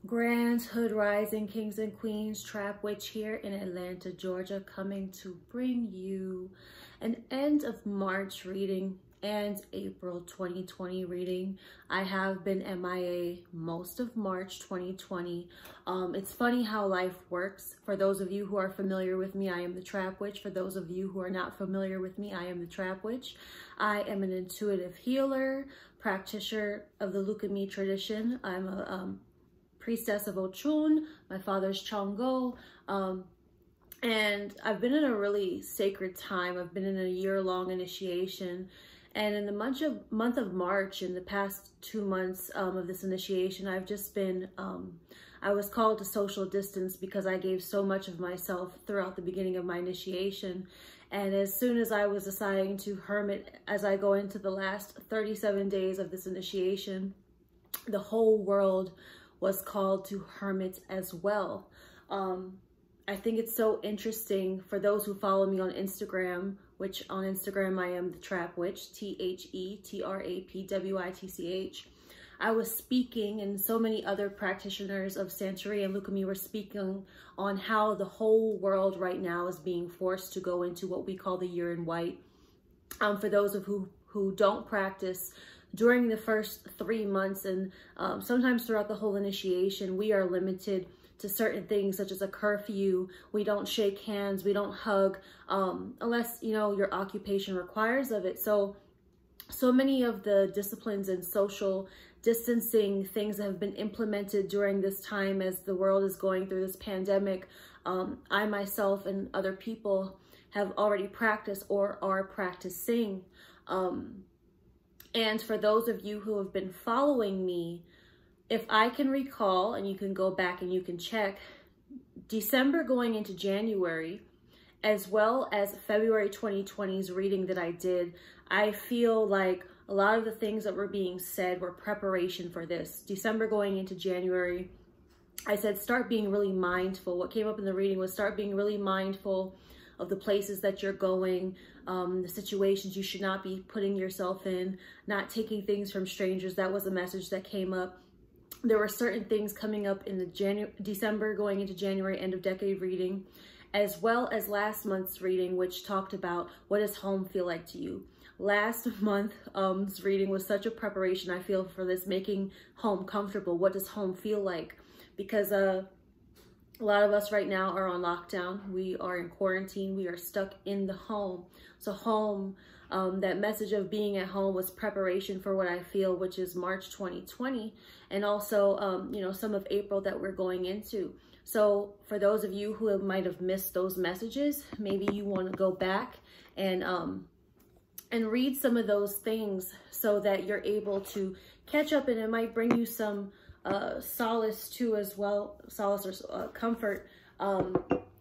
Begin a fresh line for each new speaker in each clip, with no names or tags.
Grand Hood Rising, Kings and Queens, Trap Witch here in Atlanta, Georgia, coming to bring you an end of March reading and April 2020 reading. I have been MIA most of March 2020. It's funny how life works. For those of you who are familiar with me, I am the Trap Witch. For those of you who are not familiar with me, I am the Trap Witch. I am an intuitive healer, practitioner of the Lukumi tradition. I'm a priestess of Ochun. My father's Chongo. And I've been in a really sacred time. I've been in a year-long initiation. And in the month of March, in the past 2 months of this initiation, I've just been, I was called to social distance because I gave so much of myself throughout the beginning of my initiation. And as soon as I was deciding to hermit as I go into the last 37 days of this initiation, the whole world was called to hermit as well. I think it's so interesting for those who follow me on Instagram, which on Instagram I am the Trap Witch, TheTrapWitch. I was speaking, and so many other practitioners of Santeria and Lukumi were speaking on how the whole world right now is being forced to go into what we call the year in white. For those of who don't practice, during the first 3 months and sometimes throughout the whole initiation, we are limited to certain things such as a curfew. We don't shake hands, we don't hug, unless, you know, your occupation requires of it. So many of the disciplines and social distancing things that have been implemented during this time as the world is going through this pandemic, I myself and other people have already practiced or are practicing. And for those of you who have been following me, if I can recall, and you can go back and you can check, December going into January, as well as February 2020's reading that I did, I feel like a lot of the things that were being said were preparation for this. December going into January, I said, start being really mindful. What came up in the reading was start being really mindful of the places that you're going, the situations you should not be putting yourself in, not taking things from strangers. That was a message that came up. There were certain things coming up in the December going into January end of decade reading, as well as last month's reading, which talked about what does home feel like to you. Last month's reading was such a preparation, I feel, for this, making home comfortable. What does home feel like? Because a lot of us right now are on lockdown. We are in quarantine. We are stuck in the home. So home, that message of being at home was preparation for what I feel, which is March 2020. And also, you know, some of April that we're going into. So for those of you who might have missed those messages, maybe you want to go back and read some of those things so that you're able to catch up, and it might bring you some solace too as well, solace or comfort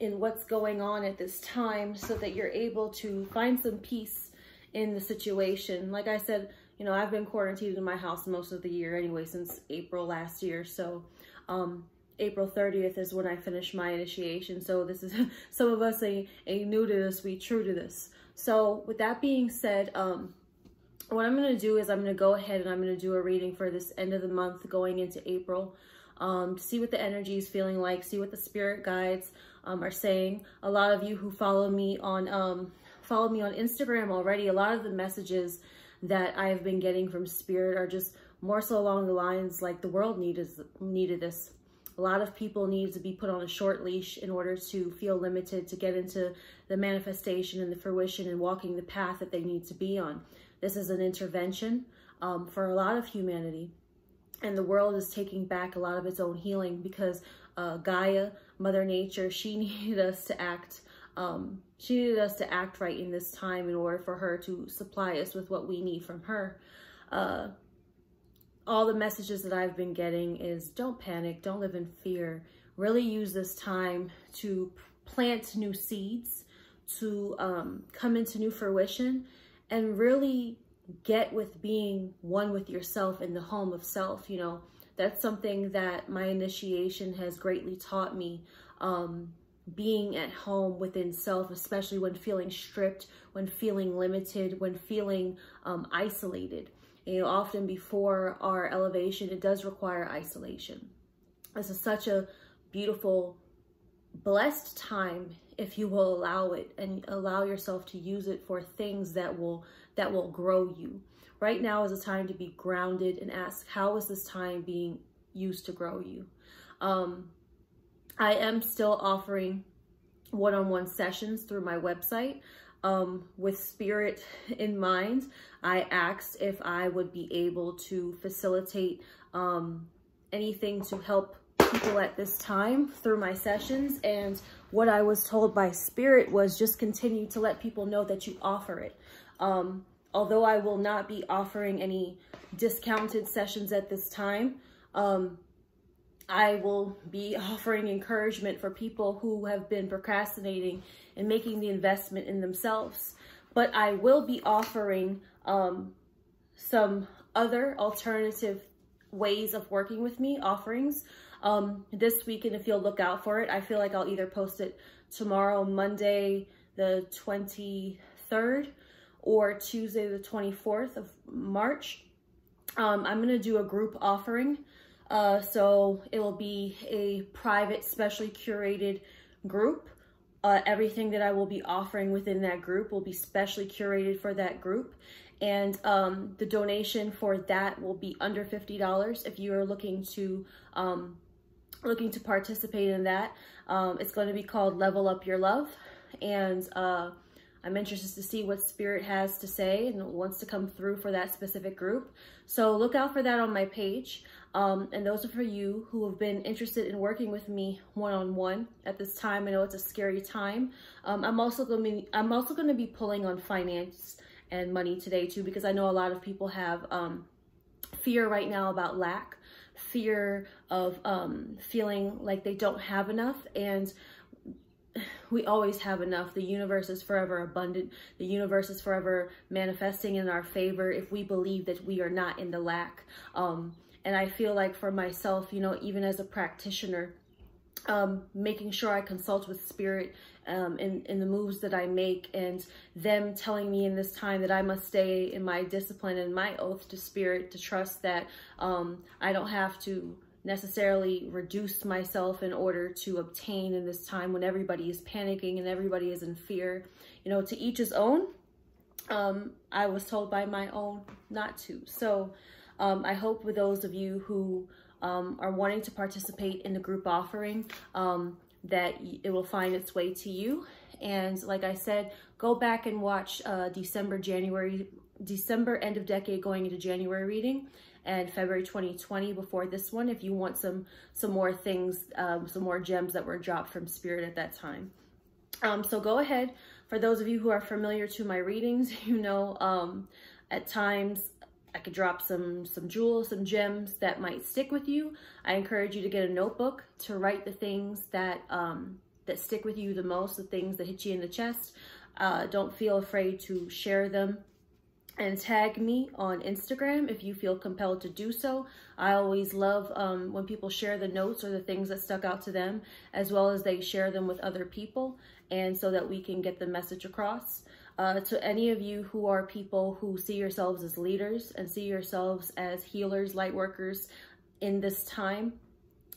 in what's going on at this time, so that you're able to find some peace in the situation. Like I said, you know, I've been quarantined in my house most of the year anyway, since April last year. So April 30th is when I finished my initiation. So this is, some of us ain't new to this, we true to this. So with that being said, what I'm going to do is I'm going to go ahead and I'm going to do a reading for this end of the month going into April, to see what the energy is feeling like, see what the spirit guides are saying. A lot of you who follow me on Instagram already, a lot of the messages that I have been getting from spirit are just more so along the lines like the world needed this. A lot of people need to be put on a short leash in order to feel limited, to get into the manifestation and the fruition and walking the path that they need to be on. This is an intervention for a lot of humanity. And the world is taking back a lot of its own healing because Gaia, Mother Nature, she needed us to act. She needed us to act right in this time in order for her to supply us with what we need from her. All the messages that I've been getting is don't panic, don't live in fear. Really use this time to plant new seeds, to come into new fruition, and really get with being one with yourself in the home of self. You know, that's something that my initiation has greatly taught me. Being at home within self, especially when feeling stripped, when feeling limited, when feeling isolated. You know, often before our elevation, it does require isolation. This is such a beautiful, blessed time if you will allow it and allow yourself to use it for things that will grow you. Right now is a time to be grounded and ask, how is this time being used to grow you? I am still offering one-on-one sessions through my website. With Spirit in mind, I asked if I would be able to facilitate anything to help people at this time through my sessions. And what I was told by Spirit was just continue to let people know that you offer it. Although I will not be offering any discounted sessions at this time, I will be offering encouragement for people who have been procrastinating and making the investment in themselves. But I will be offering some other alternative ways of working with me, offerings, this weekend. If you'll look out for it, I feel like I'll either post it tomorrow, Monday, the 23rd, or Tuesday, the 24th of March. I'm going to do a group offering. So it will be a private, specially curated group. Everything that I will be offering within that group will be specially curated for that group. And the donation for that will be under $50 if you are looking to participate in that. It's going to be called Level Up Your Love. And I'm interested to see what Spirit has to say and wants to come through for that specific group. So look out for that on my page. And those are for you who have been interested in working with me one-on-one at this time. I know it's a scary time. I'm also going to be pulling on finance and money today too, because I know a lot of people have fear right now about lack, fear of feeling like they don't have enough. And we always have enough. The universe is forever abundant. The universe is forever manifesting in our favor if we believe that we are not in the lack. And I feel like for myself, you know, even as a practitioner, making sure I consult with Spirit in the moves that I make, and them telling me in this time that I must stay in my discipline and my oath to Spirit, to trust that I don't have to necessarily reduce myself in order to obtain in this time when everybody is panicking and everybody is in fear. You know, to each his own. I was told by my own not to. So I hope with those of you who are wanting to participate in the group offering, that it will find its way to you. And like I said, go back and watch December end of decade going into January reading, and February 2020 before this one, if you want some more things, some more gems that were dropped from Spirit at that time. So go ahead. For those of you who are familiar to my readings, you know, at times I could drop some jewels, some gems that might stick with you. I encourage you to get a notebook to write the things that that stick with you the most, the things that hit you in the chest. Don't feel afraid to share them and tag me on Instagram if you feel compelled to do so. I always love when people share the notes or the things that stuck out to them, as well as they share them with other people, and so that we can get the message across. To any of you who are people who see yourselves as leaders and see yourselves as healers, light workers in this time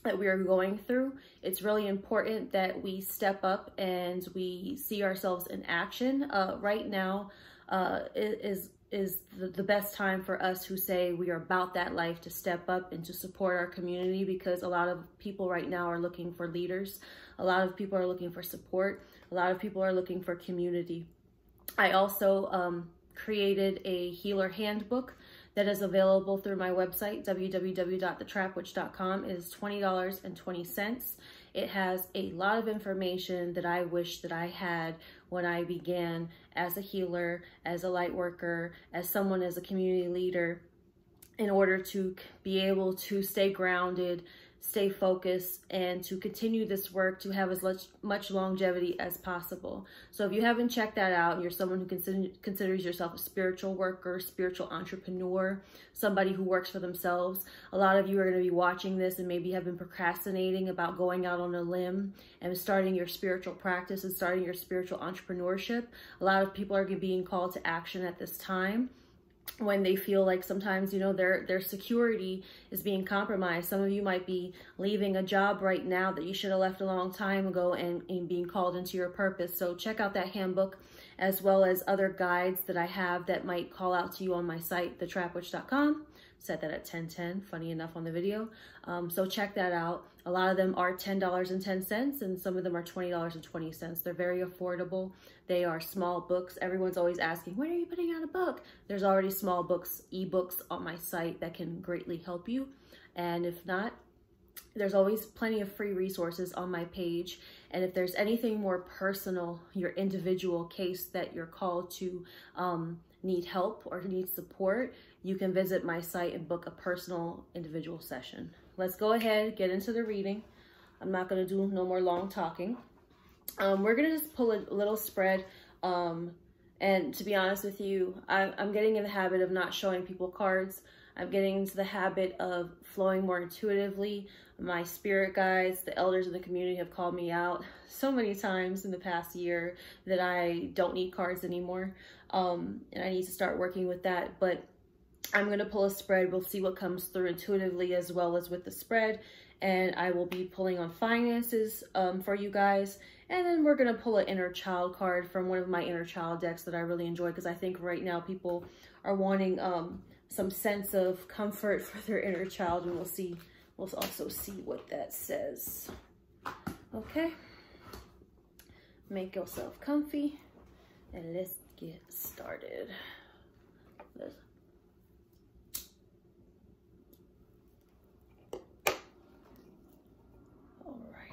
that we are going through, it's really important that we step up and we see ourselves in action. Right now is the best time for us who say we are about that life to step up and to support our community, because a lot of people right now are looking for leaders. A lot of people are looking for support. A lot of people are looking for community. I also created a healer handbook that is available through my website, www.thetrapwitch.com. It is $20.20. It has a lot of information that I wish that I had when I began as a healer, as a light worker, as someone, as a community leader, in order to be able to stay grounded, stay focused, and to continue this work to have as much longevity as possible. So if you haven't checked that out, and you're someone who considers yourself a spiritual worker, spiritual entrepreneur, somebody who works for themselves, a lot of you are going to be watching this and maybe have been procrastinating about going out on a limb and starting your spiritual practice and starting your spiritual entrepreneurship. A lot of people are being called to action at this time. when they feel like sometimes, you know, their security is being compromised. Some of you might be leaving a job right now that you should have left a long time ago and being called into your purpose. So check out that handbook, as well as other guides that I have that might call out to you on my site, thetrapwitch.com. Said that at 10:10, funny enough on the video. So check that out. A lot of them are $10.10 and some of them are $20.20. They're very affordable. They are small books. Everyone's always asking, when are you putting out a book? There's already small books, ebooks on my site that can greatly help you. And if not, there's always plenty of free resources on my page. And if there's anything more personal, your individual case that you're called to need help or need support, you can visit my site and book a personal individual session. Let's go ahead, get into the reading. I'm not gonna do no more long talking. We're gonna just pull a little spread. And to be honest with you, I'm getting in the habit of not showing people cards. I'm getting into the habit of flowing more intuitively. My spirit guides, the elders in the community have called me out so many times in the past year that I don't need cards anymore. And I need to start working with that. But I'm going to pull a spread. We'll see what comes through intuitively as well as with the spread. And I will be pulling on finances for you guys. And then we're going to pull an inner child card from one of my inner child decks that I really enjoy, because I think right now people are wanting some sense of comfort for their inner child. And we'll also see what that says. Okay. Make yourself comfy and let's get started. All right.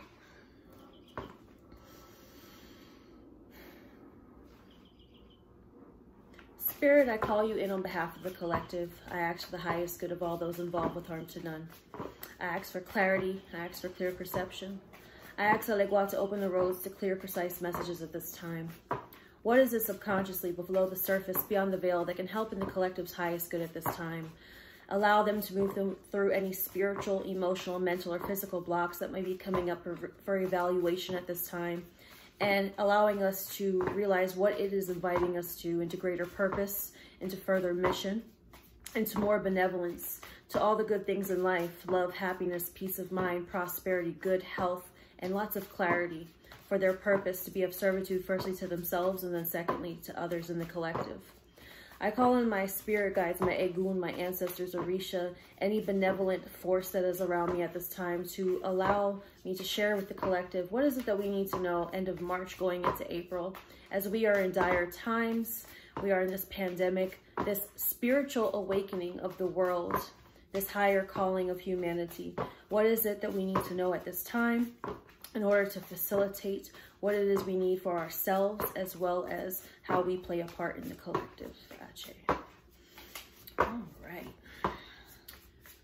Spirit, I call you in on behalf of the collective. I ask for the highest good of all those involved with harm to none. I ask for clarity. I ask for clear perception. I ask Alegua to open the roads to clear, precise messages at this time. What is it subconsciously below the surface, beyond the veil, that can help in the collective's highest good at this time? Allow them to move them through any spiritual, emotional, mental, or physical blocks that may be coming up for evaluation at this time, and allowing us to realize what it is inviting us to, into greater purpose, into further mission, into more benevolence, to all the good things in life: love, happiness, peace of mind, prosperity, good health, and lots of clarity for their purpose to be of servitude, firstly to themselves, and then secondly to others in the collective. I call in my spirit guides, my Egun, my ancestors, Orisha, any benevolent force that is around me at this time, to allow me to share with the collective what is it that we need to know end of March going into April, as we are in dire times. We are in this pandemic, this spiritual awakening of the world, this higher calling of humanity. What is it that we need to know at this time in order to facilitate what it is we need for ourselves, as well as how we play a part in the collective? Gotcha. All right.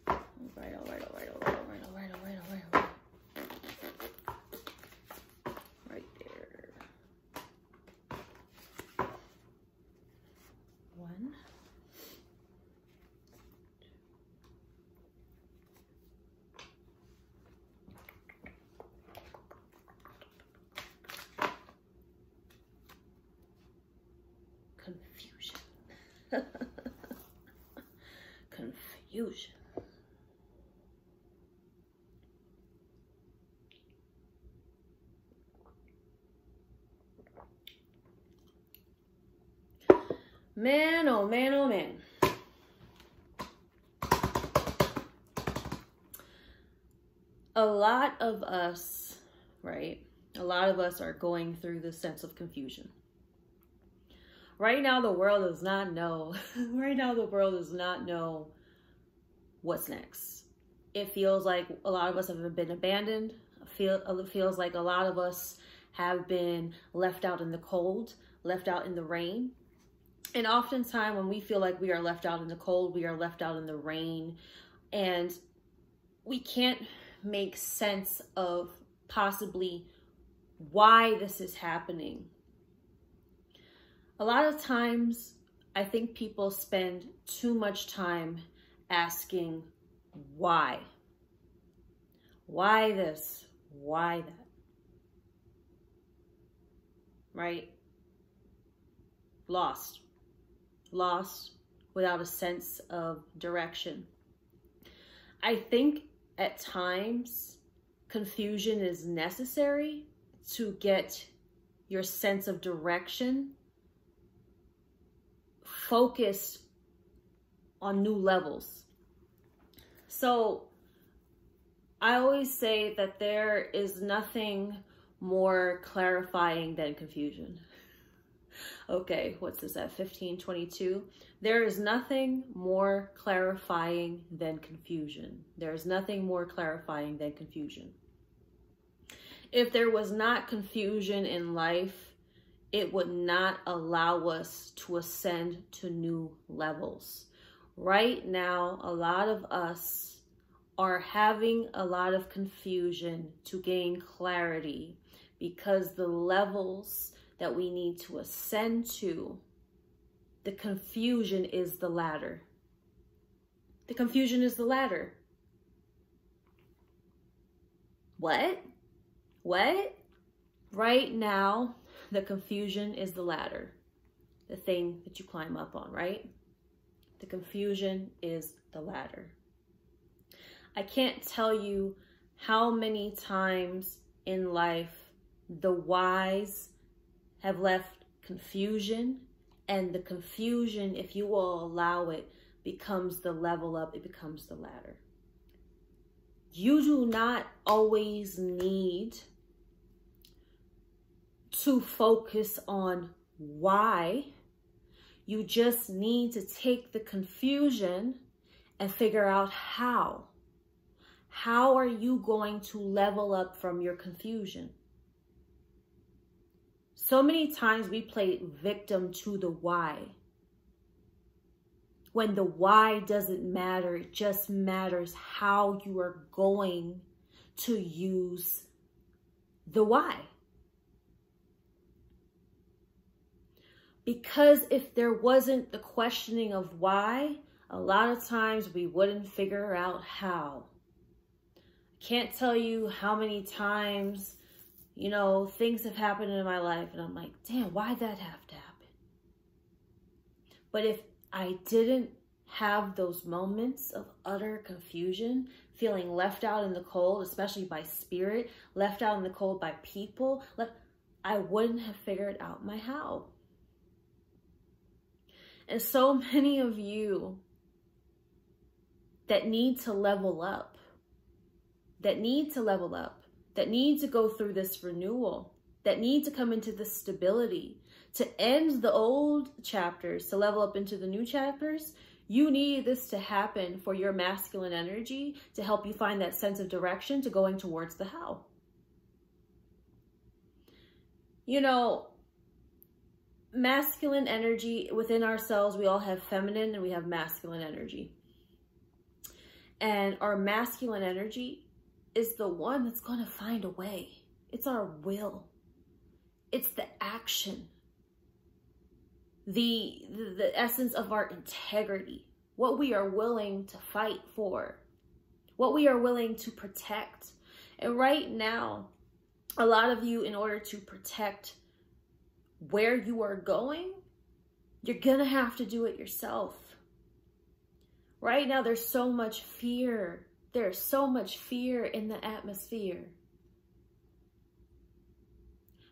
All right, all right, all right, all right, all right, all right, all right, all right, all right. Right there. 1. Confusion. Confusion. Man, oh man, oh man. A lot of us, right? A lot of us are going through this sense of confusion. Right now, the world does not know. Right now, the world does not know what's next. It feels like a lot of us have been abandoned. It feels like a lot of us have been left out in the cold, left out in the rain. And oftentimes when we feel like we are left out in the cold, we are left out in the rain, and we can't make sense of possibly why this is happening. A lot of times, I think people spend too much time asking why. Why this? Why that? Right? Lost. Lost. without a sense of direction. I think at times confusion is necessary to get your sense of direction focused on new levels. So I always say that there is nothing more clarifying than confusion. Okay, what's this at 15:22? There is nothing more clarifying than confusion. There is nothing more clarifying than confusion. If there was not confusion in life, it would not allow us to ascend to new levels. Right now, a lot of us are having a lot of confusion to gain clarity because the levels that we need to ascend to, the confusion is the ladder. The confusion is the ladder. What? What? Right now, the confusion is the ladder. The thing that you climb up on, right? The confusion is the ladder. I can't tell you how many times in life the wise have left confusion, and the confusion, if you will allow it, becomes the level up, it becomes the ladder. You do not always need to focus on why. You just need to take the confusion and figure out how. How are you going to level up from your confusion? So many times we play victim to the why. When the why doesn't matter, it just matters how you are going to use the why. Because if there wasn't the questioning of why, a lot of times we wouldn't figure out how. I can't tell you how many times, you know, things have happened in my life and I'm like, damn, why'd that have to happen? But if I didn't have those moments of utter confusion, feeling left out in the cold, especially by spirit, left out in the cold by people, I wouldn't have figured out my how. And so many of you that need to level up, that need to go through this renewal, that need to come into this stability, to end the old chapters, to level up into the new chapters, you need this to happen for your masculine energy to help you find that sense of direction to going towards the how. You know, masculine energy within ourselves, we all have feminine and we have masculine energy. And our masculine energy is the one that's going to find a way. It's our will. It's the action. The essence of our integrity. What we are willing to fight for. What we are willing to protect. And right now, a lot of you, in order to protect where you are going, you're going to have to do it yourself. Right now, there's so much fear. There's so much fear in the atmosphere.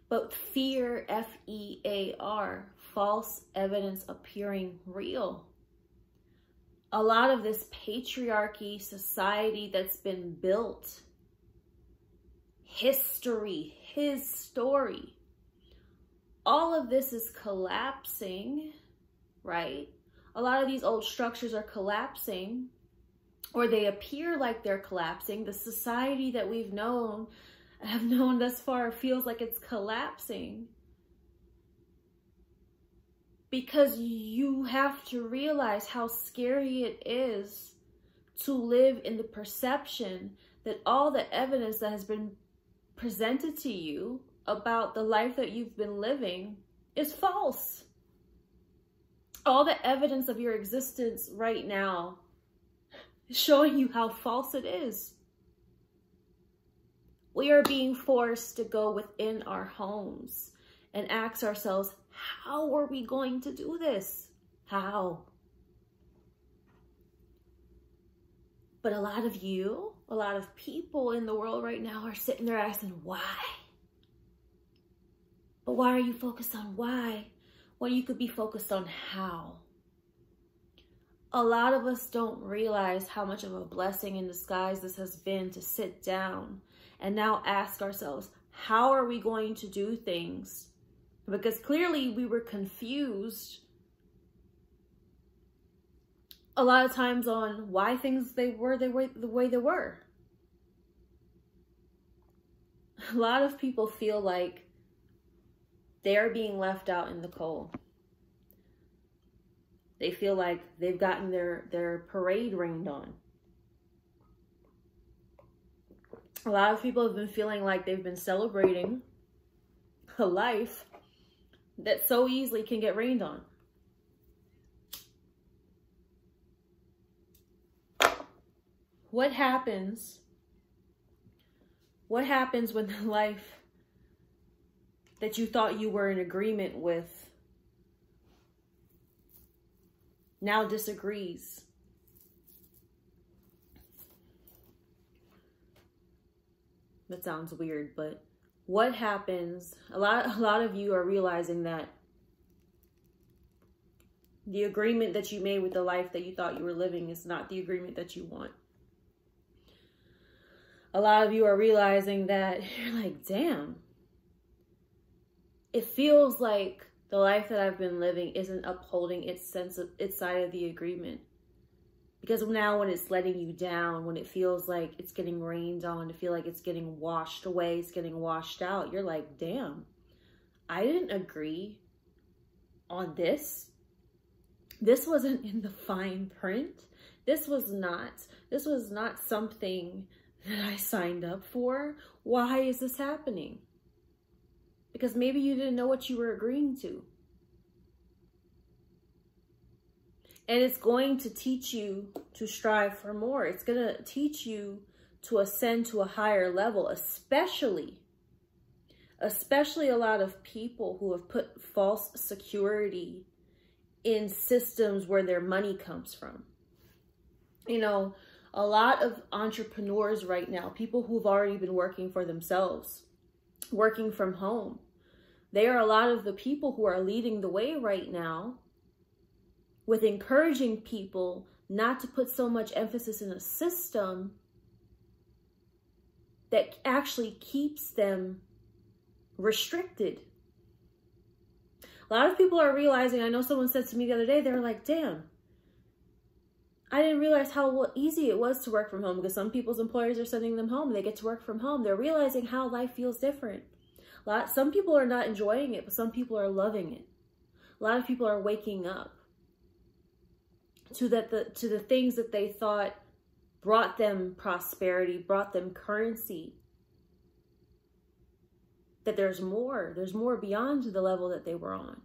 But fear, F-E-A-R, false evidence appearing real. A lot of this patriarchy society that's been built, history, his story, all of this is collapsing, right? A lot of these old structures are collapsing, or they appear like they're collapsing. The society that we've known, have known thus far, feels like it's collapsing. Because you have to realize how scary it is to live in the perception that all the evidence that has been presented to you about the life that you've been living is false. All the evidence of your existence right now is showing you how false it is. We are being forced to go within our homes and ask ourselves, how are we going to do this? How? But a lot of people in the world right now are sitting there asking, why? But why are you focused on why when you could be focused on how? A lot of us don't realize how much of a blessing in disguise this has been to sit down and now ask ourselves, how are we going to do things? Because clearly we were confused a lot of times on why things were the way they were. A lot of people feel like they're being left out in the cold. They feel like they've gotten their parade rained on. A lot of people have been feeling like they've been celebrating a life that so easily can get rained on. What happens when the life that you thought you were in agreement with now disagrees? That sounds weird, but what happens? A lot of you are realizing that the agreement that you made with the life that you thought you were living is not the agreement that you want. A lot of you are realizing that you're like, damn, it feels like the life that I've been living isn't upholding its side of the agreement. Because now when it's letting you down, when it feels like it's getting rained on, to feel like it's getting washed away, it's getting washed out, you're like, damn, I didn't agree on this. This wasn't in the fine print. This was not something that I signed up for. Why is this happening? Because maybe you didn't know what you were agreeing to. And it's going to teach you to strive for more. It's going to teach you to ascend to a higher level, especially a lot of people who have put false security in systems where their money comes from. You know, a lot of entrepreneurs right now, people who've already been working for themselves, working from home, they are a lot of the people who are leading the way right now with encouraging people not to put so much emphasis in a system that actually keeps them restricted. A lot of people are realizing, I know someone said to me the other day, they were like, damn, I didn't realize how easy it was to work from home, because some people's employers are sending them home. They get to work from home. They're realizing how life feels different. Some people are not enjoying it, but some people are loving it. A lot of people are waking up to the things that they thought brought them prosperity, brought them currency. That there's more beyond the level that they were on.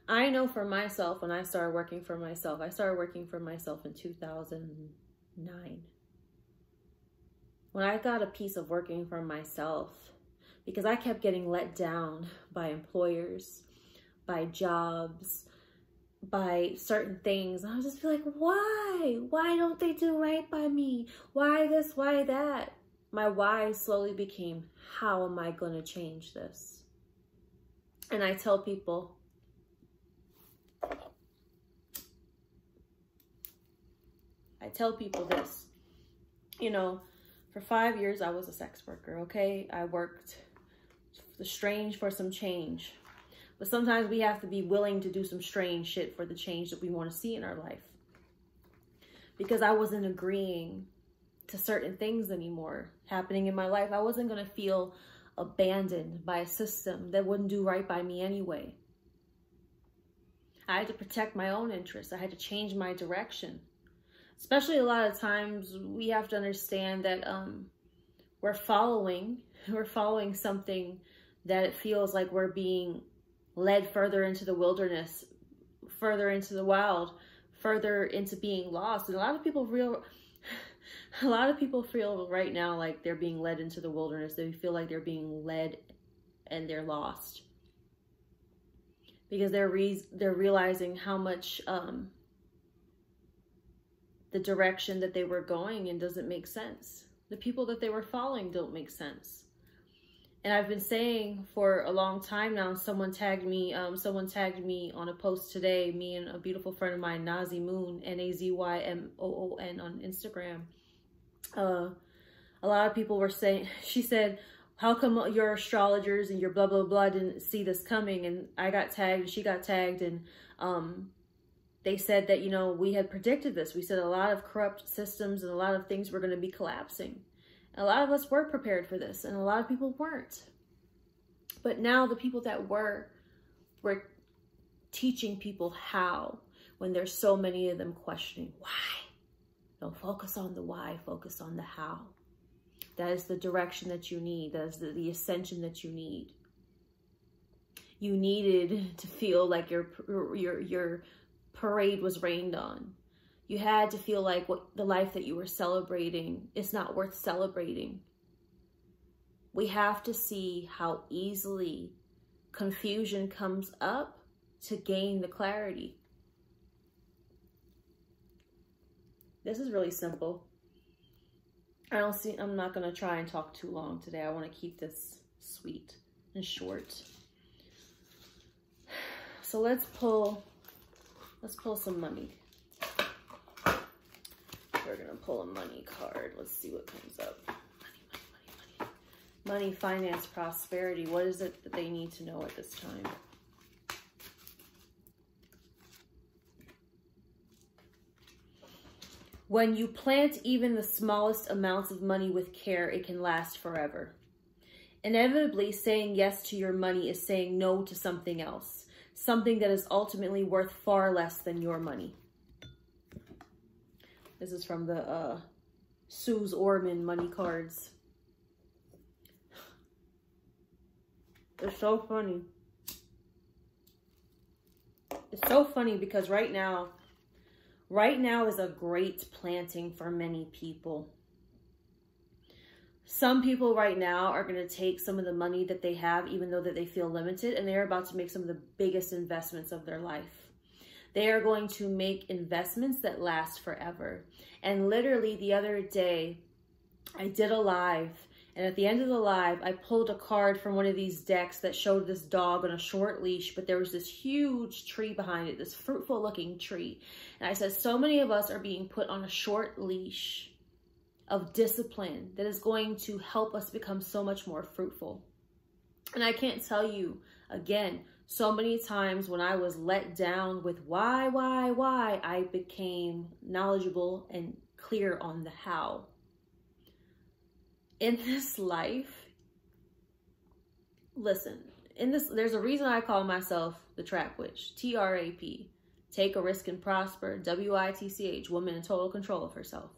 I know for myself, when I started working for myself, I started working for myself in 2009. When I got a piece of working for myself, because I kept getting let down by employers, by jobs, by certain things. I was just like, why? Why don't they do right by me? Why this? Why that? My why slowly became, how am I going to change this? And I tell people, this, you know, for 5 years, I was a sex worker, okay? I worked the strange for some change. But sometimes we have to be willing to do some strange shit for the change that we want to see in our life. Because I wasn't agreeing to certain things anymore happening in my life. I wasn't going to feel abandoned by a system that wouldn't do right by me anyway. I had to protect my own interests. I had to change my direction. Especially a lot of times we have to understand that we're following something that it feels like we're being led further into the wilderness, further into the wild, further into being lost. And a lot of people feel right now like they're being led into the wilderness. They feel like they're being led and they're lost. Because they're realizing how much the the direction that they were going in doesn't make sense. The people that they were following don't make sense. And I've been saying for a long time now, someone tagged me on a post today, me and a beautiful friend of mine, Nazi Moon, Nazymoon on Instagram. A lot of people were saying, she said, how come your astrologers and your blah, blah, blah didn't see this coming? And I got tagged and she got tagged. And they said that, you know, we had predicted this. We said a lot of corrupt systems and a lot of things were going to be collapsing. And a lot of us were prepared for this and a lot of people weren't. But now the people that were teaching people how, when there's so many of them questioning why. Don't focus on the why, focus on the how. That is the direction that you need. That is the ascension that you need. You needed to feel like your parade was rained on. You had to feel like the life that you were celebrating is not worth celebrating. We have to see how easily confusion comes up to gain the clarity. This is really simple. I'm not going to try and talk too long today. I want to keep this sweet and short. So let's pull some money. We're going to pull a money card. Let's see what comes up. Money, finance, prosperity. What is it that they need to know at this time? When you plant even the smallest amounts of money with care, it can last forever. Inevitably, saying yes to your money is saying no to something else, something that is ultimately worth far less than your money. This is from the Suze Orman money cards. They're so funny. It's so funny because right now is a great planting for many people. Some people right now are going to take some of the money that they have, even though that they feel limited, and they're about to make some of the biggest investments of their life. They are going to make investments that last forever. And literally the other day, I did a live, and at the end of the live, I pulled a card from one of these decks that showed this dog on a short leash, but there was this huge tree behind it, this fruitful looking tree. And I said, so many of us are being put on a short leash of discipline that is going to help us become so much more fruitful. And I can't tell you, again, so many times when I was let down with why, I became knowledgeable and clear on the how. In this life, listen, there's a reason I call myself the Trap Witch, T-R-A-P, take a risk and prosper, W-I-T-C-H, woman in total control of herself.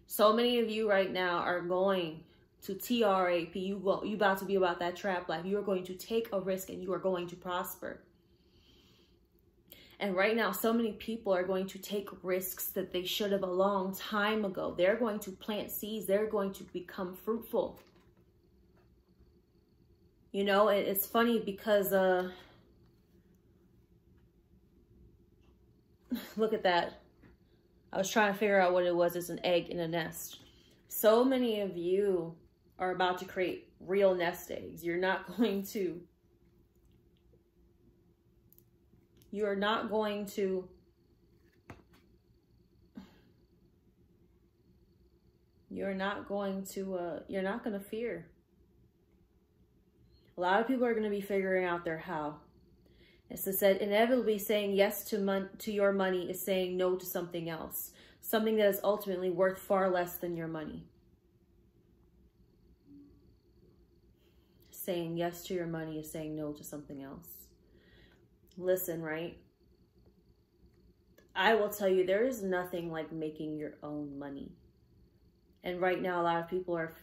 So many of you right now are going to T-R-A-P, you about to be about that trap life. You are going to take a risk and you are going to prosper. And right now, so many people are going to take risks that they should have a long time ago. They're going to plant seeds. They're going to become fruitful. You know, it's funny because, look at that. I was trying to figure out what it was. It's an egg in a nest. So many of you are about to create real nest eggs. You're not going to you're not going to fear. A lot of people are going to be figuring out their how. As I said, inevitably saying yes to your money is saying no to something else, something that is ultimately worth far less than your money. Saying yes to your money is saying no to something else. Listen, right? I will tell you, there is nothing like making your own money. And right now, a lot of people are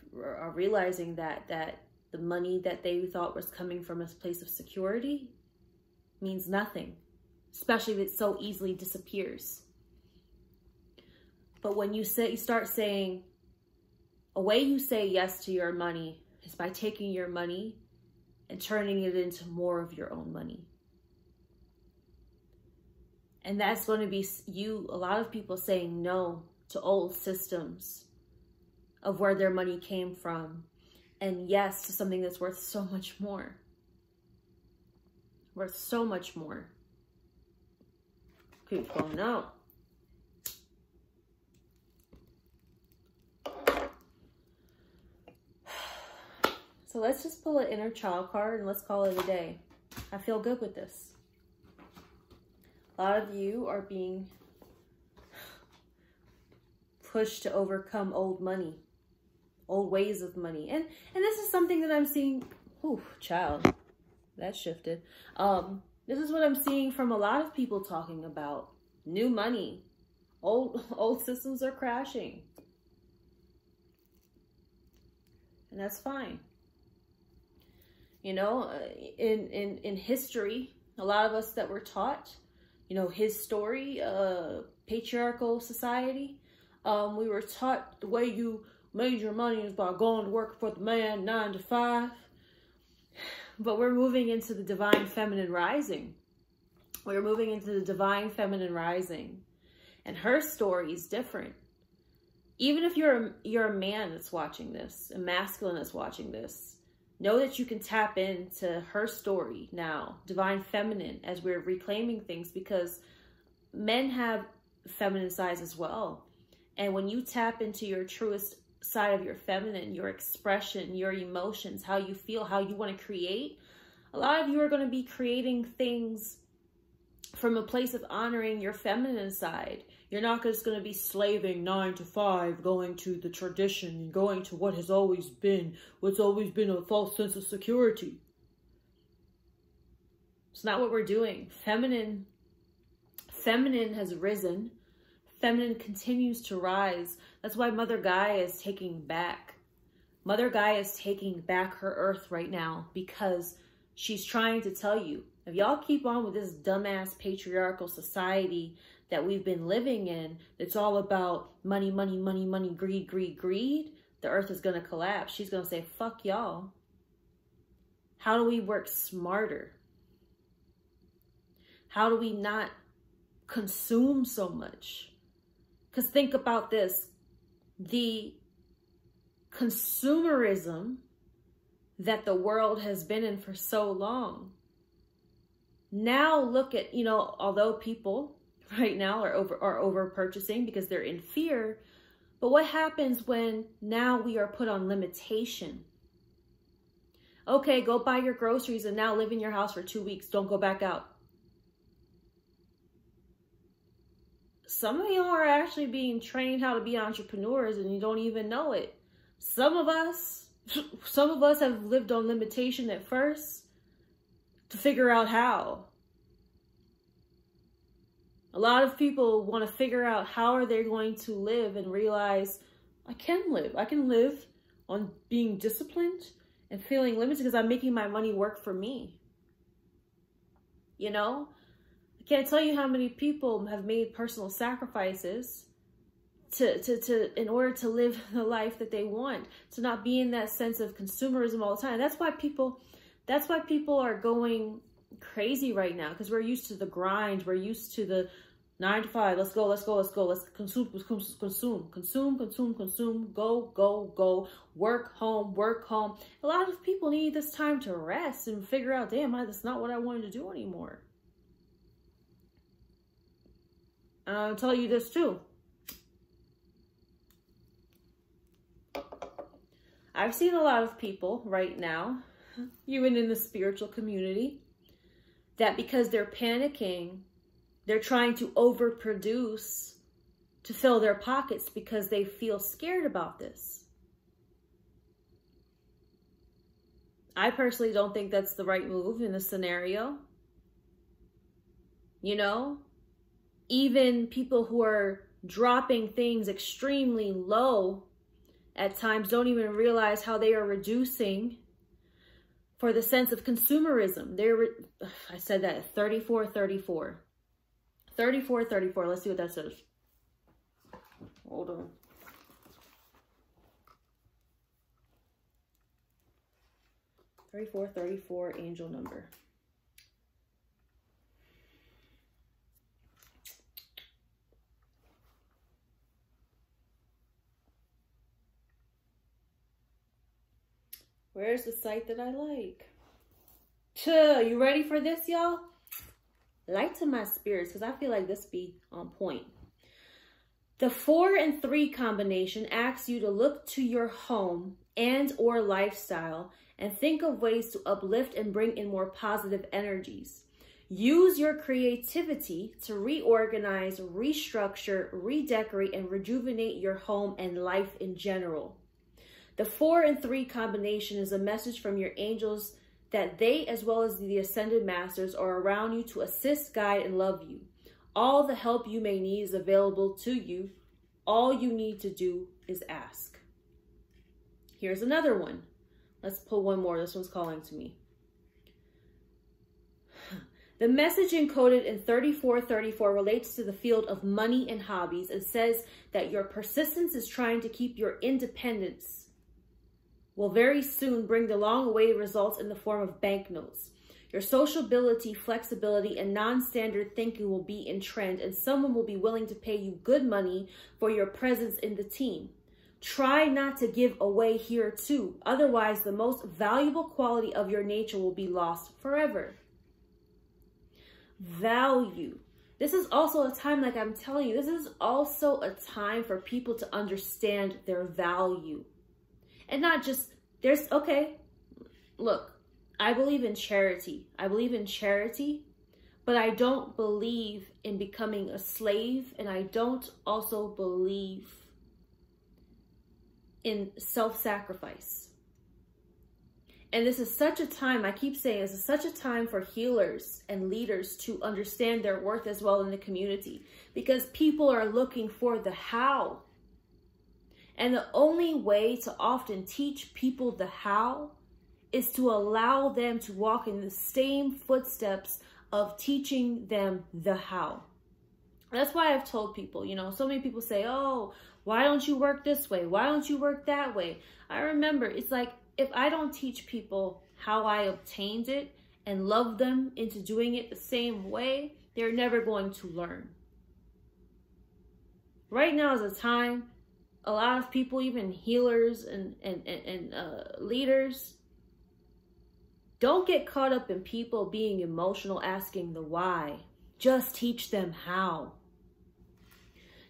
realizing that the money that they thought was coming from a place of security means nothing, especially if it so easily disappears. But when you start saying, a way you say yes to your money is by taking your money and turning it into more of your own money. And that's going to be a lot of people saying no to old systems of where their money came from. And yes, to something that's worth so much more. Worth so much more. Keep going out. So let's just pull an inner child card and let's call it a day. I feel good with this. A lot of you are being pushed to overcome old money, old ways of money. And this is something that I'm seeing. Ooh, child, that shifted. This is what I'm seeing from a lot of people talking about new money. Old systems are crashing. And that's fine. You know, in history, a lot of us that were taught, you know, his story, patriarchal society, we were taught the way you made your money is by going to work for the man 9 to 5. But we're moving into the divine feminine rising. We're moving into the divine feminine rising. And her story is different. Even if you're a man that's watching this, a masculine that's watching this, know that you can tap into her story now, divine feminine, as we're reclaiming things, because men have feminine sides as well. And when you tap into your truest side of your feminine, your expression, your emotions, how you feel, how you want to create, a lot of you are going to be creating things from a place of honoring your feminine side. You're not just going to be slaving 9 to 5, going to the tradition, going to what has always been, what's always been a false sense of security. It's not what we're doing. Feminine has risen. Feminine continues to rise. That's why Mother Gaia is taking back. Mother Gaia is taking back her earth right now, because she's trying to tell you, if y'all keep on with this dumbass patriarchal society that we've been living in, it's all about money, money, money, money, greed, greed, greed, the earth is going to collapse. She's going to say, fuck y'all. How do we work smarter? How do we not consume so much? Because think about this. The consumerism that the world has been in for so long. Now look at, you know, although people right now are over purchasing because they're in fear, but what happens when now we are put on limitation? Okay, go buy your groceries and now live in your house for 2 weeks. Don't go back out. Some of y'all are actually being trained how to be entrepreneurs and you don't even know it. Some of us have lived on limitation at first to figure out how. A lot of people want to figure out how are they going to live and realize, I can live. I can live on being disciplined and feeling limited because I'm making my money work for me. You know? I can't tell you how many people have made personal sacrifices in order to live the life that they want, to not be in that sense of consumerism all the time. That's why people are going crazy right now, because we're used to the grind. We're used to the 9 to 5. Let's go, let's go, let's go. Let's consume, go, work home. A lot of people need this time to rest and figure out, damn, that's not what I wanted to do anymore. And I'll tell you this too. I've seen a lot of people right now, even in the spiritual community, that because they're panicking, they're trying to overproduce to fill their pockets because they feel scared about this. I personally don't think that's the right move in this scenario. You know, even people who are dropping things extremely low at times don't even realize how they are reducing for the sense of consumerism. I said that, 34. Let's see what that says. Hold on. $34, angel number. Where's the site that I like? You ready for this, y'all? Light to my spirits, because I feel like this be on point. The 4 and 3 combination asks you to look to your home and or lifestyle and think of ways to uplift and bring in more positive energies. Use your creativity to reorganize, restructure, redecorate, and rejuvenate your home and life in general. The 4 and 3 combination is a message from your angels that they, as well as the ascended masters, are around you to assist, guide, and love you. All the help you may need is available to you. All you need to do is ask. Here's another one. Let's pull one more. This one's calling to me. The message encoded in 3434 relates to the field of money and hobbies and says that your persistence is trying to keep your independence will very soon bring the long-awaited results in the form of banknotes. Your sociability, flexibility, and non-standard thinking will be in trend, and someone will be willing to pay you good money for your presence in the team. Try not to give away here too. Otherwise, the most valuable quality of your nature will be lost forever. Value. This is also a time, like I'm telling you, this is also a time for people to understand their value. And not just, look, I believe in charity. I believe in charity, but I don't believe in becoming a slave, and I don't also believe in self-sacrifice. And this is such a time, I keep saying, this is such a time for healers and leaders to understand their worth as well in the community, because people are looking for the how. And the only way to often teach people the how is to allow them to walk in the same footsteps of teaching them the how. That's why I've told people, you know, so many people say, oh, why don't you work this way? Why don't you work that way? I remember, it's like, if I don't teach people how I obtained it and love them into doing it the same way, they're never going to learn. Right now is a time, a lot of people, even healers and leaders, don't get caught up in people being emotional, asking the why. Just teach them how.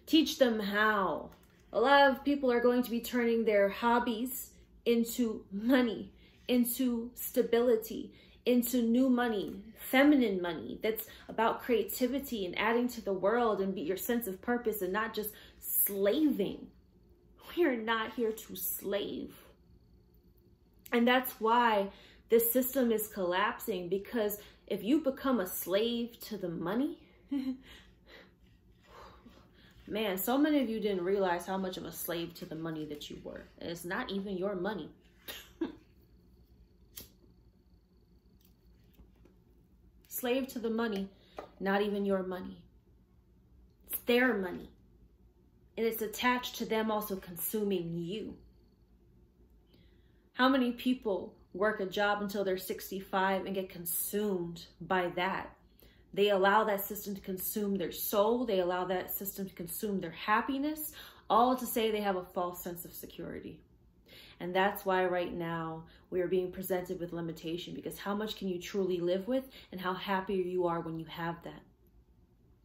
Teach them how. A lot of people are going to be turning their hobbies into money, into stability, into new money, feminine money that's about creativity and adding to the world and be your sense of purpose and not just slaving. We are not here to slave. And that's why this system is collapsing, because if you become a slave to the money, man, so many of you didn't realize how much of a slave to the money that you were. And it's not even your money. Slave to the money, not even your money. It's their money. And it's attached to them also consuming you. How many people work a job until they're 65 and get consumed by that? They allow that system to consume their soul. They allow that system to consume their happiness, all to say they have a false sense of security. And that's why right now we are being presented with limitation, because how much can you truly live with, and how happy you are when you have that?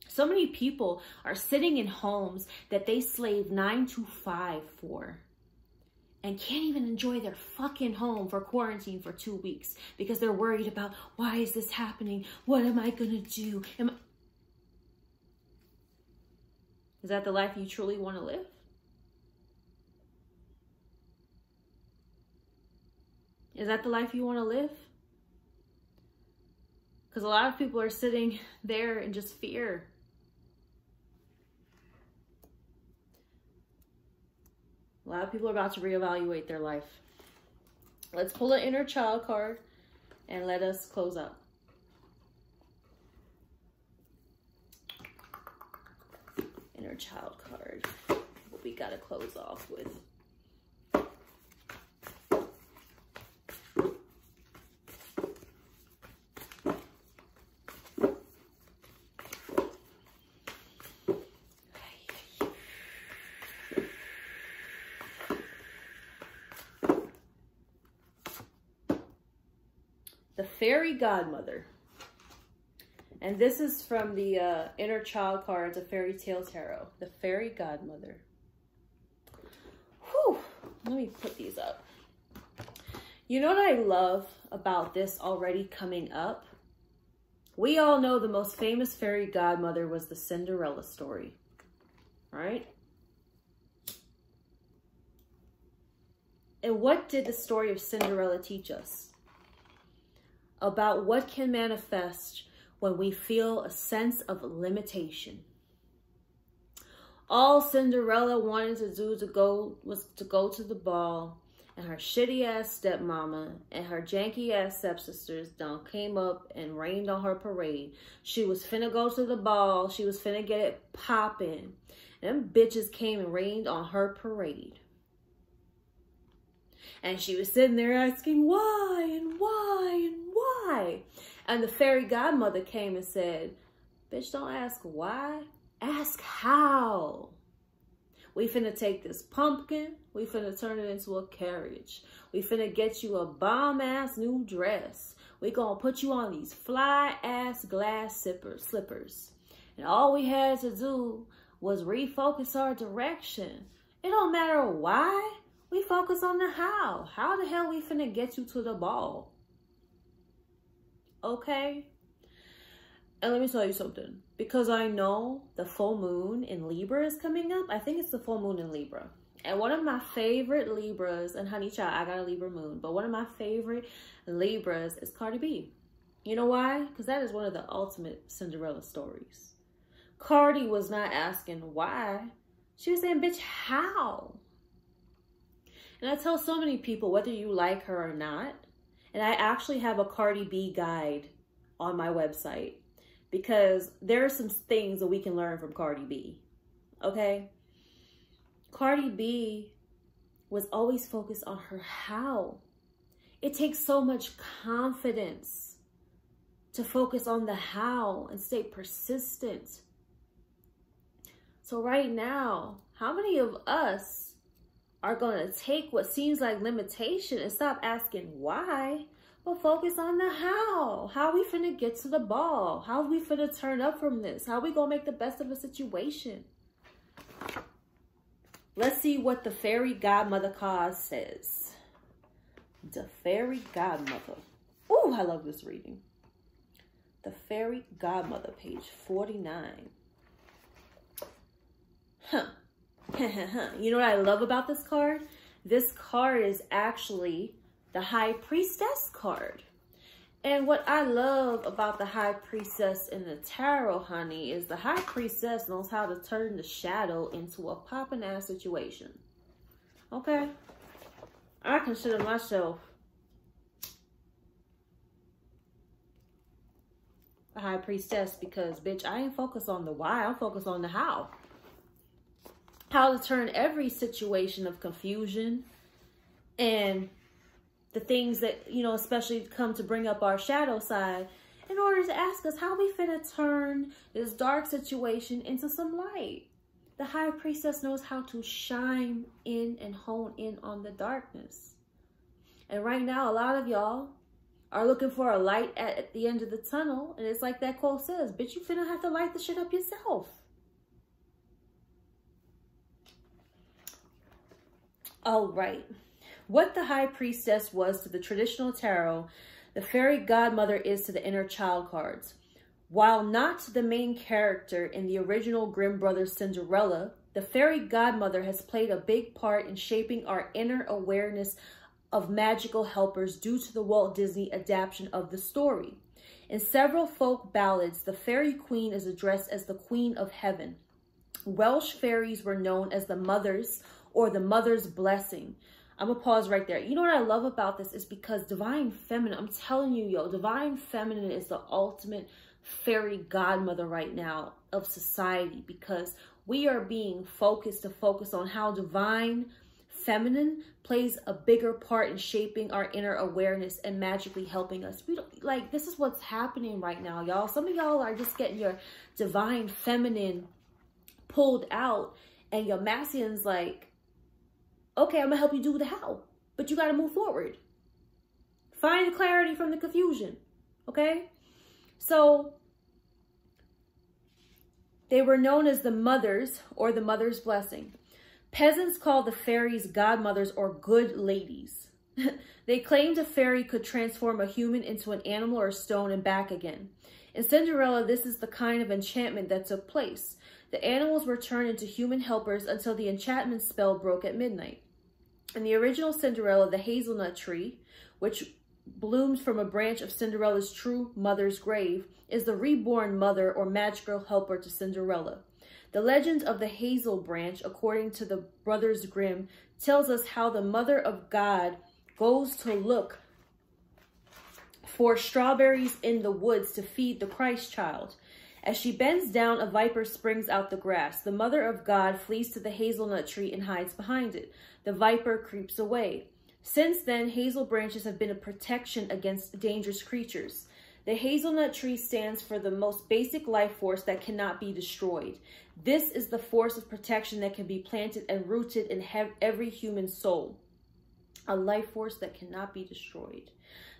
So many people are sitting in homes that they slave 9 to 5 for, and can't even enjoy their fucking home for quarantine for 2 weeks because they're worried about, why is this happening? What am I gonna do? Is that the life you truly want to live? Is that the life you want to live? Because a lot of people are sitting there in just fear. A lot of people are about to reevaluate their life. Let's pull an inner child card and let us close up. Inner child card. What we gotta close off with. the fairy godmother. And this is from the Inner Child cards of Fairy Tale Tarot. The fairy godmother. Whew. Let me put these up. You know what I love about this already coming up? We all know the most famous fairy godmother was the Cinderella story, right? And what did the story of Cinderella teach us? About what can manifest when we feel a sense of limitation. All Cinderella wanted to do was to go to the ball, and her shitty ass stepmama and her janky ass stepsisters done came up and rained on her parade. She was finna go to the ball. She was finna get it popping. Them bitches came and rained on her parade. And she was sitting there asking why and why and why. And the fairy godmother came and said, bitch, don't ask why, ask how. We finna take this pumpkin, we finna turn it into a carriage. We finna get you a bomb-ass new dress. We gonna put you on these fly-ass glass slippers. And all we had to do was refocus our direction. It don't matter why, we focus on the how. How the hell we finna get you to the ball? Okay? And let me tell you something. Because I know the full moon in Libra is coming up. I think it's the full moon in Libra. And one of my favorite Libras, and honey child, I got a Libra moon, but one of my favorite Libras is Cardi B. You know why? Because that is one of the ultimate Cinderella stories. Cardi was not asking why. She was saying, bitch, how? And I tell so many people, whether you like her or not, and I actually have a Cardi B guide on my website because there are some things that we can learn from Cardi B, okay? Cardi B was always focused on her how. It takes so much confidence to focus on the how and stay persistent. So right now, how many of us are going to take what seems like limitation and stop asking why, but focus on the how? How we finna get to the ball? How we finna turn up from this? How we gonna make the best of a situation? Let's see what the fairy godmother card says. The fairy godmother. Ooh, I love this reading. The fairy godmother, page 49. Huh. You know what I love about this card? This card is actually the High Priestess card. And what I love about the High Priestess in the tarot, honey, is the High Priestess knows how to turn the shadow into a poppin' ass situation. Okay? I consider myself a High Priestess because, bitch, I ain't focused on the why. I'm focused on the how. How to turn every situation of confusion and the things that, you know, especially come to bring up our shadow side in order to ask us how we finna turn this dark situation into some light. The High Priestess knows how to shine in and hone in on the darkness. And right now, a lot of y'all are looking for a light at the end of the tunnel. And it's like that quote says, bitch, you finna have to light the shit up yourself. All right. What the High Priestess was to the traditional tarot, the fairy godmother is to the Inner Child cards. While not the main character in the original Grimm Brothers Cinderella, the fairy godmother has played a big part in shaping our inner awareness of magical helpers due to the Walt Disney adaptation of the story. In several folk ballads, the fairy queen is addressed as the Queen of Heaven. Welsh fairies were known as the mothers or the mother's blessing. I'm gonna pause right there. You know what I love about this is because Divine Feminine, I'm telling you, yo, Divine Feminine is the ultimate fairy godmother right now of society because we are being focused to focus on how Divine Feminine plays a bigger part in shaping our inner awareness and magically helping us. We don't, like, this is what's happening right now, y'all. Some of y'all are just getting your Divine Feminine pulled out and your Masculine's like, okay, I'm gonna help you do the how, but you gotta move forward. Find clarity from the confusion, okay? So they were known as the mothers, or the mother's blessing. Peasants called the fairies godmothers or good ladies. They claimed a fairy could transform a human into an animal or a stone and back again. In Cinderella, this is the kind of enchantment that took place. The animals were turned into human helpers until the enchantment spell broke at midnight. In the original Cinderella, the hazelnut tree, which blooms from a branch of Cinderella's true mother's grave, is the reborn mother or magical helper to Cinderella. The legend of the hazel branch, according to the Brothers Grimm, tells us how the mother of God goes to look for strawberries in the woods to feed the Christ child. As she bends down, a viper springs out the grass. The mother of God flees to the hazelnut tree and hides behind it. The viper creeps away. Since then, hazel branches have been a protection against dangerous creatures. The hazelnut tree stands for the most basic life force that cannot be destroyed. This is the force of protection that can be planted and rooted in every human soul. A life force that cannot be destroyed.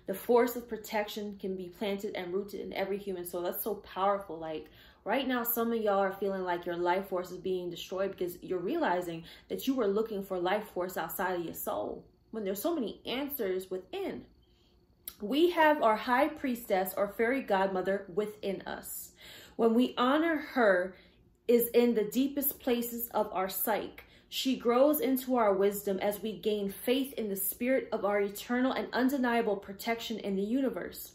The force of protection can be planted and rooted in every human soul. That's so powerful. Like right now, some of y'all are feeling like your life force is being destroyed because you're realizing that you were looking for life force outside of your soul when there's so many answers within. We have our high priestess or fairy godmother within us. When we honor her is in the deepest places of our psyche. She grows into our wisdom as we gain faith in the spirit of our eternal and undeniable protection in the universe.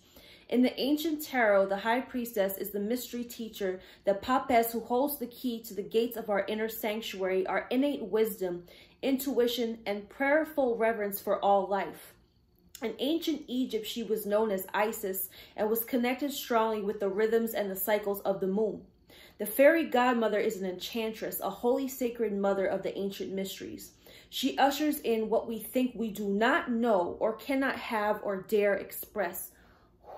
In the ancient tarot, the high priestess is the mystery teacher, the papess who holds the key to the gates of our inner sanctuary, our innate wisdom, intuition, and prayerful reverence for all life. In ancient Egypt, she was known as Isis and was connected strongly with the rhythms and the cycles of the moon. The fairy godmother is an enchantress, a holy sacred mother of the ancient mysteries. She ushers in what we think we do not know or cannot have or dare express.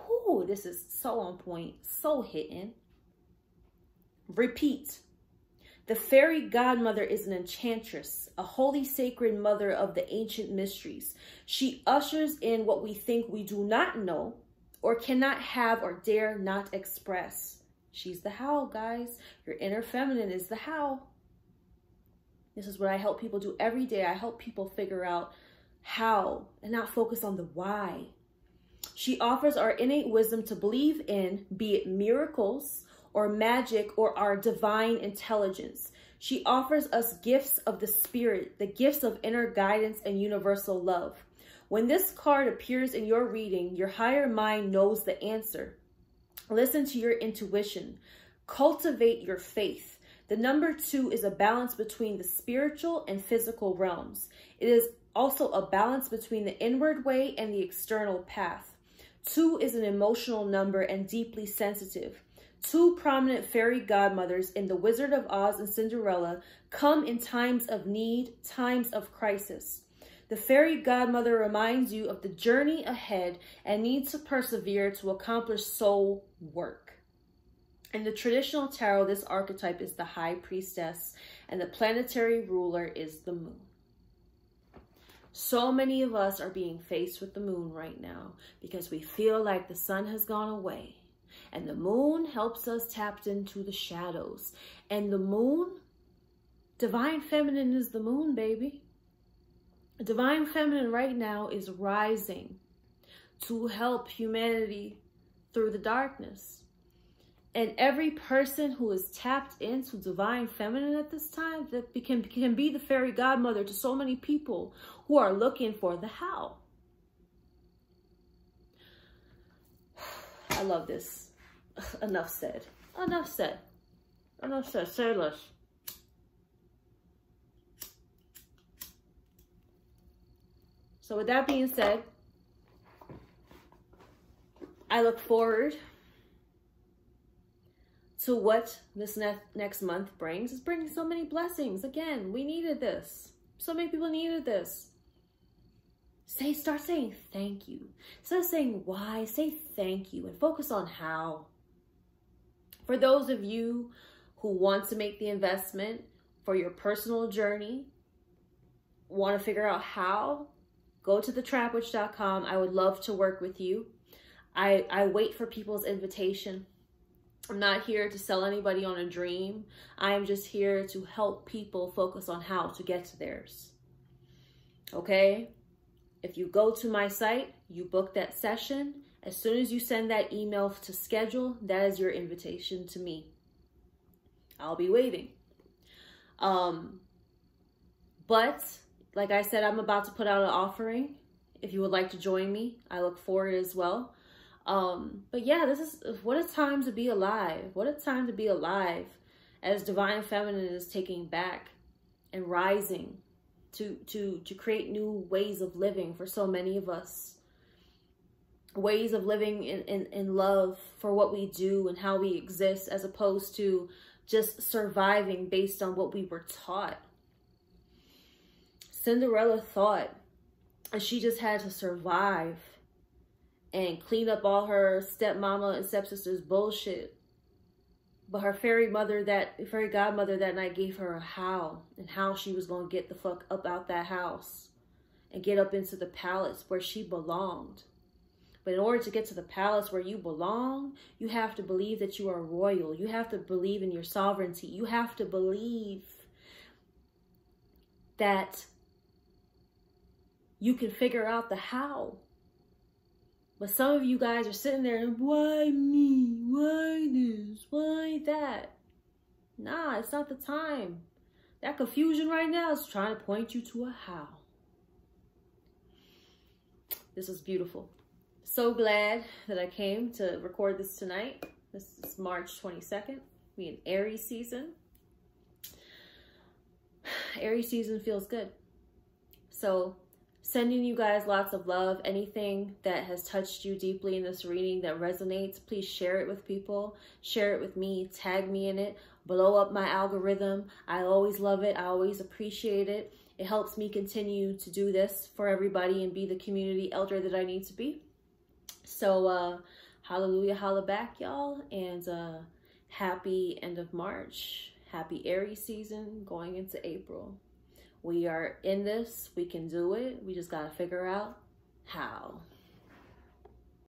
Ooh, this is so on point, so hitting. Repeat. The fairy godmother is an enchantress, a holy sacred mother of the ancient mysteries. She ushers in what we think we do not know or cannot have or dare not express. She's the how, guys. Your inner feminine is the how. This is what I help people do every day. I help people figure out how and not focus on the why. She offers our innate wisdom to believe in, be it miracles or magic or our divine intelligence. She offers us gifts of the spirit, the gifts of inner guidance and universal love. When this card appears in your reading, your higher mind knows the answer. Listen to your intuition. Cultivate your faith. The number 2 is a balance between the spiritual and physical realms. It is also a balance between the inward way and the external path. 2 is an emotional number and deeply sensitive. 2 prominent fairy godmothers in The Wizard of Oz and Cinderella come in times of need, times of crisis. The fairy godmother reminds you of the journey ahead and needs to persevere to accomplish soul work. In the traditional tarot, this archetype is the high priestess and the planetary ruler is the moon. So many of us are being faced with the moon right now because we feel like the sun has gone away. And the moon helps us tap into the shadows. And the moon, divine feminine is the moon, baby. Divine feminine right now is rising to help humanity through the darkness. And every person who is tapped into divine feminine at this time that can be the fairy godmother to so many people who are looking for the how. I love this. Enough said. Enough said. Enough said. Say less. So with that being said, I look forward to what this next month brings. It's bringing so many blessings. Again, we needed this. So many people needed this. Start saying thank you. Instead of saying why, say thank you and focus on how. For those of you who want to make the investment for your personal journey, want to figure out how, go to thetrapwitch.com. I would love to work with you. I wait for people's invitation. I'm not here to sell anybody on a dream. I am just here to help people focus on how to get to theirs. Okay? If you go to my site, you book that session. As soon as you send that email to schedule, that is your invitation to me. I'll be waiting. But like I said, I'm about to put out an offering. If you would like to join me, I look forward as well. But yeah, this is what a time to be alive. What a time to be alive as Divine Feminine is taking back and rising to create new ways of living for so many of us. Ways of living in love for what we do and how we exist, as opposed to just surviving based on what we were taught. Cinderella thought she just had to survive and clean up all her stepmama and stepsister's bullshit. But her fairy godmother that night gave her a how, and how she was going to get the fuck up out that house and get up into the palace where she belonged. But in order to get to the palace where you belong, you have to believe that you are royal. You have to believe in your sovereignty. You have to believe that you can figure out the how. But some of you guys are sitting there and, why me? Why this? Why that? Nah, it's not the time. That confusion right now is trying to point you to a how. This is beautiful. So glad that I came to record this tonight. This is March 22nd. We in Aries season. Aries season feels good. So sending you guys lots of love. Anything that has touched you deeply in this reading that resonates, please share it with people. Share it with me. Tag me in it. Blow up my algorithm. I always love it. I always appreciate it. It helps me continue to do this for everybody and be the community elder that I need to be. So, hallelujah, holla back, y'all. And happy end of March. Happy Aries season going into April. We are in this. We can do it. We just got to figure out how.